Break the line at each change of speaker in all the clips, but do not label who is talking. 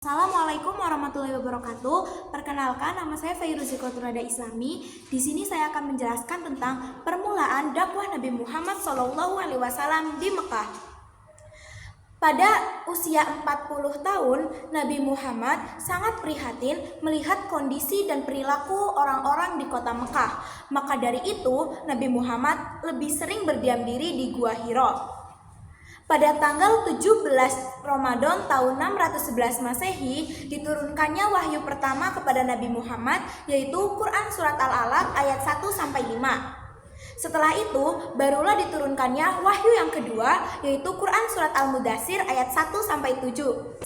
Assalamualaikum warahmatullahi wabarakatuh. Perkenalkan, nama saya Fairuzi Koturada Islami. Di sini saya akan menjelaskan tentang permulaan dakwah Nabi Muhammad SAW di Mekah. Pada usia 40 tahun, Nabi Muhammad sangat prihatin melihat kondisi dan perilaku orang-orang di kota Mekah. Maka dari itu, Nabi Muhammad lebih sering berdiam diri di Gua Hiro. Pada tanggal 17 Ramadan tahun 611 Masehi, diturunkannya wahyu pertama kepada Nabi Muhammad, yaitu Quran Surat Al-Alaq ayat 1-5. Setelah itu, barulah diturunkannya wahyu yang kedua, yaitu Quran Surat Al-Mudaththir ayat 1-7.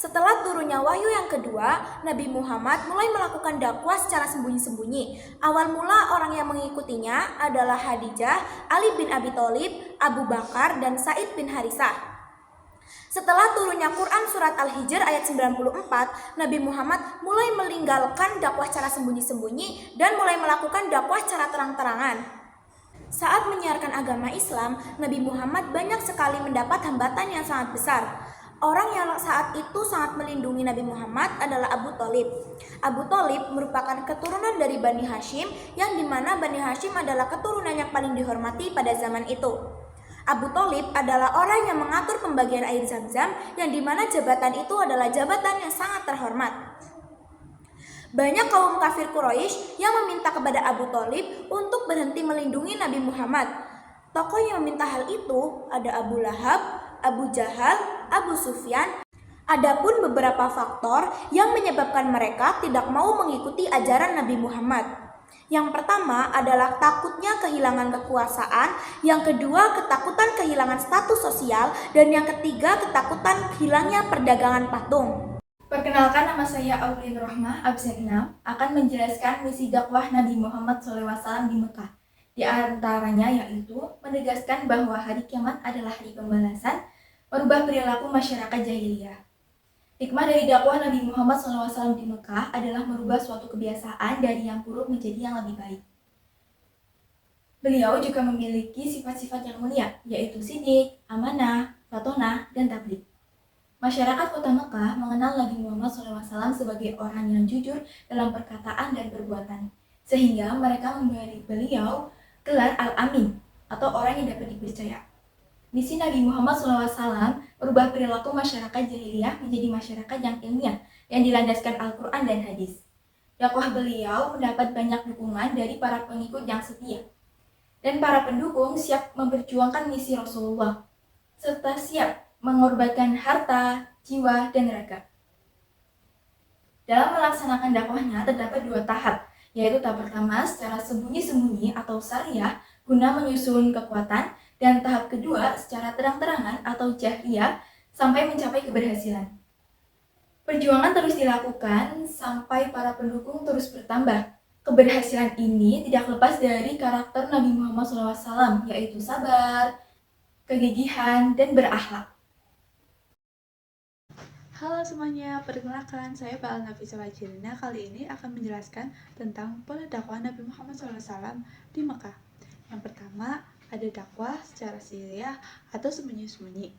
Setelah turunnya wahyu yang kedua, Nabi Muhammad mulai melakukan dakwah secara sembunyi-sembunyi. Awal mula orang yang mengikutinya adalah Khadijah, Ali bin Abi Thalib, Abu Bakar, dan Said bin Harisah. Setelah turunnya Quran Surat Al-Hijr ayat 94, Nabi Muhammad mulai meninggalkan dakwah secara sembunyi-sembunyi dan mulai melakukan dakwah secara terang-terangan. Saat menyiarkan agama Islam, Nabi Muhammad banyak sekali mendapat hambatan yang sangat besar. Orang yang saat itu sangat melindungi Nabi Muhammad adalah Abu Thalib. Abu Thalib merupakan keturunan dari Bani Hashim, yang dimana Bani Hashim adalah keturunan yang paling dihormati pada zaman itu. Abu Thalib adalah orang yang mengatur pembagian air Zam-Zam, yang dimana jabatan itu adalah jabatan yang sangat terhormat. Banyak kaum kafir Quraisy yang meminta kepada Abu Thalib untuk berhenti melindungi Nabi Muhammad. Tokoh yang meminta hal itu ada Abu Lahab, Abu Jahal, Abu Sufyan. Adapun beberapa faktor yang menyebabkan mereka tidak mau mengikuti ajaran Nabi Muhammad. Yang pertama adalah takutnya kehilangan kekuasaan, yang kedua ketakutan kehilangan status sosial, dan yang ketiga ketakutan hilangnya perdagangan patung.
Perkenalkan, nama saya Aulin Rohmah Absen 6 akan menjelaskan misi dakwah Nabi Muhammad SAW di Mekah. Di antaranya yaitu menegaskan bahwa hari kiamat adalah hari pembalasan, merubah perilaku masyarakat jahiliyah. Hikmah dari dakwah Nabi Muhammad SAW di Mekah adalah merubah suatu kebiasaan dari yang buruk menjadi yang lebih baik. Beliau juga memiliki sifat-sifat yang mulia, yaitu sidik, amanah, fatonah, dan tabligh. Masyarakat kota Mekah mengenal Nabi Muhammad SAW sebagai orang yang jujur dalam perkataan dan perbuatan, sehingga mereka memberi beliau gelar Al-Amin atau orang yang dapat dipercaya. Misi Nabi Muhammad SAW merubah perilaku masyarakat jahiliyah menjadi masyarakat yang ilmiah, yang dilandaskan Al-Quran dan hadis. Dakwah beliau mendapat banyak dukungan dari para pengikut yang setia, dan para pendukung siap memperjuangkan misi Rasulullah, serta siap mengorbankan harta, jiwa, dan raga. Dalam melaksanakan dakwahnya terdapat 2 tahap, yaitu tahap pertama secara sembunyi-sembunyi atau syariah guna menyusun kekuatan, dan tahap kedua secara terang-terangan atau jahriyah sampai mencapai keberhasilan. Perjuangan terus dilakukan sampai para pendukung terus bertambah. Keberhasilan ini tidak lepas dari karakter Nabi Muhammad SAW, yaitu sabar, kegigihan, dan berakhlak.
Halo semuanya, perkenalkan saya Pak Al-Nafisa Wajirina. Kali ini akan menjelaskan tentang pola dakwah Nabi Muhammad SAW di Mekah. Yang pertama, ada dakwah secara siriyah atau sembunyi-sembunyi.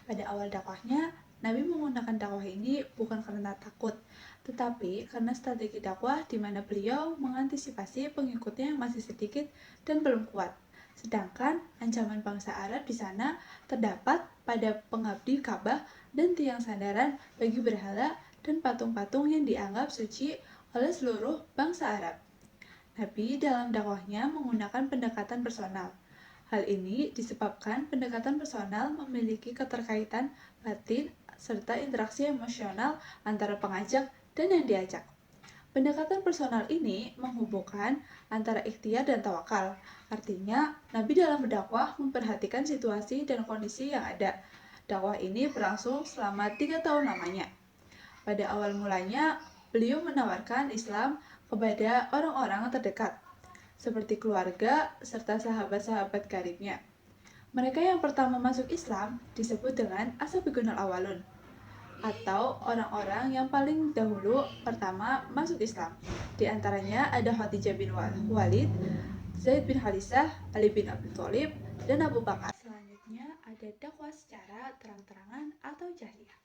Pada awal dakwahnya, Nabi menggunakan dakwah ini bukan karena takut, tetapi karena strategi dakwah di mana beliau mengantisipasi pengikutnya yang masih sedikit dan belum kuat. Sedangkan ancaman bangsa Arab di sana terdapat pada pengabdi Ka'bah dan tiang sandaran bagi berhala dan patung-patung yang dianggap suci oleh seluruh bangsa Arab. Nabi dalam dakwahnya menggunakan pendekatan personal. Hal ini disebabkan pendekatan personal memiliki keterkaitan batin serta interaksi emosional antara pengajak dan yang diajak. Pendekatan personal ini menghubungkan antara ikhtiar dan tawakal. Artinya, Nabi dalam berdakwah memperhatikan situasi dan kondisi yang ada. Dakwah ini berlangsung selama 3 tahun lamanya. Pada awal mulanya, beliau menawarkan Islam kepada orang-orang terdekat, seperti keluarga serta sahabat-sahabat karibnya. Mereka yang pertama masuk Islam disebut dengan as-sabiqunal awwalun, atau orang-orang yang paling dahulu pertama masuk Islam. Di antaranya ada Khadijah bin Walid, Zaid bin Harisah, Ali bin Abi Thalib, dan Abu Bakar. Selanjutnya ada dakwah secara terang-terangan atau jahriyah.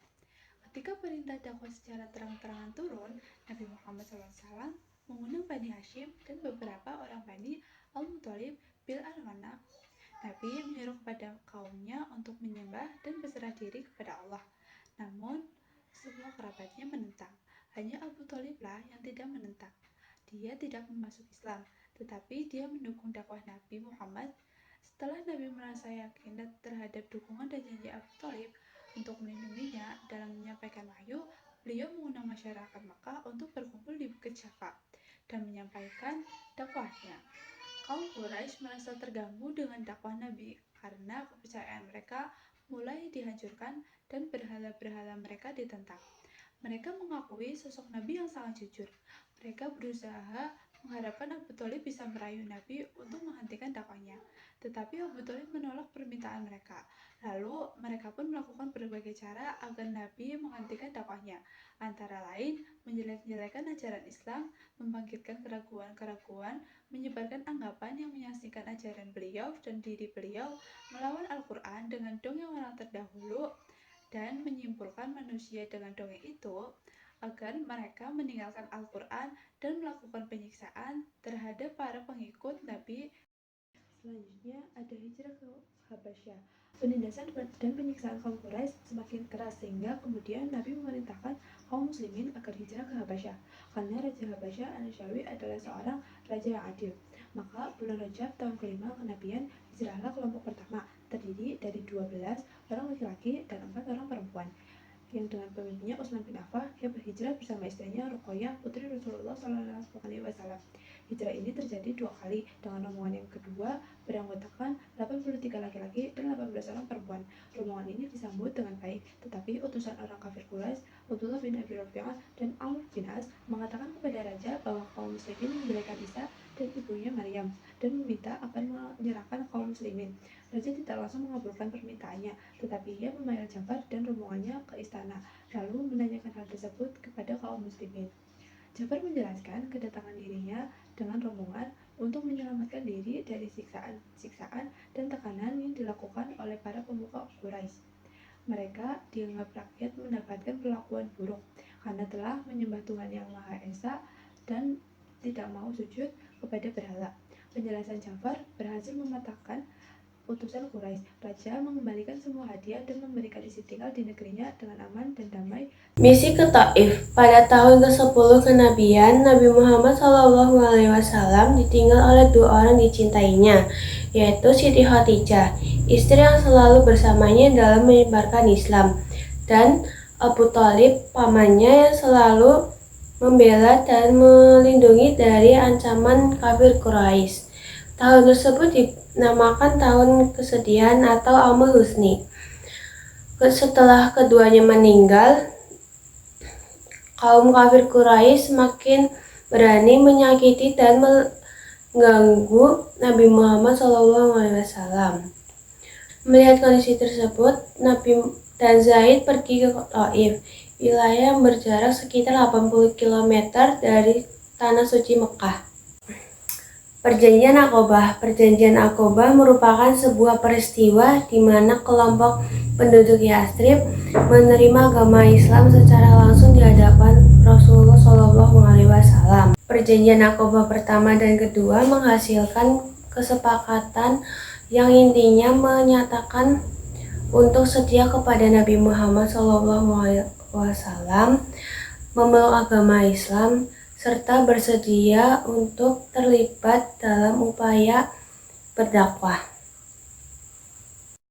Ketika perintah dakwah secara terang-terangan turun, Nabi Muhammad SAW mengundang Bani Hashim dan beberapa orang Bani Al-Muthalib bil Al-Manaf. Nabi menyuruh kepada kaumnya untuk menyembah dan berserah diri kepada Allah. Namun, semua kerabatnya menentang. Hanya Abu Thaliblah yang tidak menentang. Dia tidak masuk Islam, tetapi dia mendukung dakwah Nabi Muhammad. Setelah Nabi merasa yakin terhadap dukungan dan janji Abu Thalib untuk melindunginya dalam menyampaikan wahyu, beliau mengundang masyarakat Makkah untuk berkumpul di Bukit Syafa dan menyampaikan dakwahnya. Kaum Quraisy merasa terganggu dengan dakwah Nabi karena kepercayaan mereka mulai dihancurkan dan berhala-berhala mereka ditentang. Mereka mengakui sosok Nabi yang sangat jujur. Mereka berusaha mengharapkan Abu Thalib bisa merayu Nabi untuk menghentikan dakwahnya. Tetapi Abu Thalib menolak permintaan mereka. Lalu mereka pun melakukan berbagai cara agar Nabi menghentikan dakwahnya. Antara lain, menjelek-jelekan ajaran Islam, membangkitkan keraguan-keraguan, menyebarkan anggapan yang menyaksikan ajaran beliau dan diri beliau, melawan Al-Quran dengan dongeng orang terdahulu, dan menyimpulkan manusia dengan dongeng itu agar mereka meninggalkan Al-Quran dan melakukan penyiksaan terhadap para pengikut Nabi. Selanjutnya ada hijrah ke Habasyah. Penindasan dan penyiksaan kaum Quraisy semakin keras sehingga kemudian Nabi memerintahkan kaum muslimin agar hijrah ke Habasyah. Karena Raja Habasyah An-Nasyawi adalah seorang raja yang adil. Maka bulan Rajab tahun kelima kenabian hijrahlah kelompok pertama, terdiri dari 12 orang laki-laki dan 4 orang perempuan, yang dengan pemimpinnya Utsman bin Affan yang berhijrah bersama istrinya Ruqayyah putri Rasulullah SAW. Hijrah ini terjadi 2 kali, dengan rombongan yang kedua beranggotakan 83 laki-laki dan 18 orang perempuan. Rombongan ini disambut dengan baik, tetapi utusan orang kafir Quraisy, Abdullah bin Abi Rafi'ah dan Amr bin As, mengatakan kepada raja bahwa kaum muslimin menjelekan Isa dan ibunya Maryam dan meminta akan menyerahkan kaum muslimin. Raja tidak langsung mengabulkan permintaannya, tetapi ia memanggil Ja'far dan rombongannya ke istana, lalu menanyakan hal tersebut kepada kaum muslimin. Ja'far menjelaskan kedatangan dirinya dengan rombongan untuk menyelamatkan diri dari siksaan dan tekanan yang dilakukan oleh para pemuka Quraisy. Mereka dianggap rakyat mendapatkan perlakuan buruk karena telah menyembah Tuhan Yang Maha Esa dan tidak mau sujud kepada berhala. Penjelasan Ja'far berhasil mematahkan utusan Quraisy. Raja mengembalikan semua hadiah dan memberikan isi tinggal di negerinya dengan aman dan damai.
Misi ke Taif. Pada tahun ke-10 kenabian, Nabi Muhammad SAW ditinggal oleh 2 orang dicintainya, yaitu Siti Khadijah, istri yang selalu bersamanya dalam menyebarkan Islam, dan Abu Thalib, pamannya yang selalu membela dan melindungi dari ancaman kafir Quraisy. Tahun tersebut dinamakan tahun kesedihan atau Amul Husni. Setelah keduanya meninggal, kaum kafir Quraisy semakin berani menyakiti dan mengganggu Nabi Muhammad SAW. Melihat kondisi tersebut, Nabi dan Zaid pergi ke Taif, wilayah yang berjarak sekitar 80 km dari Tanah Suci Mekah. Perjanjian Aqobah. Perjanjian Aqobah merupakan sebuah peristiwa di mana kelompok penduduk Yastrib menerima agama Islam secara langsung di hadapan Rasulullah SAW. Perjanjian Aqobah pertama dan kedua menghasilkan kesepakatan yang intinya menyatakan untuk setia kepada Nabi Muhammad SAW, memeluk agama Islam, serta bersedia untuk terlibat dalam upaya berdakwah.